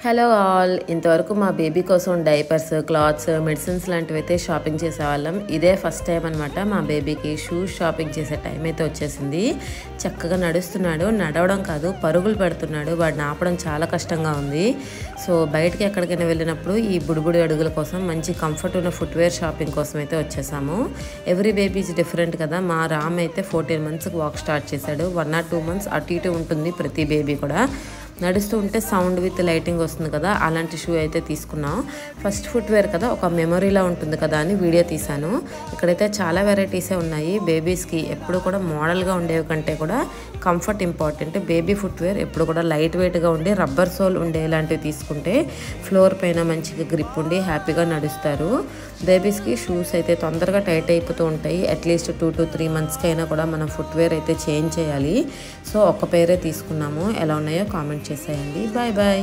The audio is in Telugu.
హలో ఆల్, ఇంతవరకు మా బేబీ కోసం డైపర్స్, క్లాత్స్, మెడిసిన్స్ లాంటివి అయితే షాపింగ్ చేసేవాళ్ళం. ఇదే ఫస్ట్ టైం అనమాట మా బేబీకి షూస్ షాపింగ్ చేసే టైం అయితే వచ్చేసింది. చక్కగా నడుస్తున్నాడు, నడవడం కాదు పరుగులు పెడుతున్నాడు. వాడిని ఆపడం చాలా కష్టంగా ఉంది. సో బయటకి ఎక్కడికైనా వెళ్ళినప్పుడు ఈ బుడిబుడి అడుగుల కోసం మంచి కంఫర్ట్ ఉన్న ఫుట్వేర్ షాపింగ్ కోసం అయితే వచ్చేసాము. ఎవ్రీ బేబీ ఈజ్ డిఫరెంట్ కదా. మా రామ్ అయితే 14 monthsకి వాక్ స్టార్ట్ చేశాడు. 1 or 2 months అటు ఇటు ఉంటుంది ప్రతి బేబీ కూడా. నడుస్తూ ఉంటే సౌండ్ విత్ లైటింగ్ వస్తుంది కదా, అలాంటి షూ అయితే తీసుకున్నాం. ఫస్ట్ ఫుట్వేర్ కదా, ఒక మెమొరీలా ఉంటుంది కదా అని వీడియో తీశాను. ఇక్కడైతే చాలా వెరైటీసే ఉన్నాయి. బేబీస్కి ఎప్పుడు కూడా మోడల్గా ఉండేవి కంటే కూడా కంఫర్ట్ ఇంపార్టెంట్. బేబీ ఫుట్వేర్ ఎప్పుడు కూడా లైట్ వెయిట్గా ఉండి రబ్బర్ సోల్ ఉండే ఇలాంటివి తీసుకుంటే ఫ్లోర్ పైన మంచిగా గ్రిప్ ఉండి హ్యాపీగా నడుస్తారు. బేబీస్కి షూస్ అయితే తొందరగా టైట్ అయిపోతూ ఉంటాయి. అట్లీస్ట్ 2 to 3 monthsకి అయినా కూడా మనం ఫుట్వేర్ అయితే చేంజ్ చేయాలి. సో ఒక పేరే తీసుకున్నాము. ఎలా ఉన్నాయో కామెంట్ చేసేయండి. Bye bye.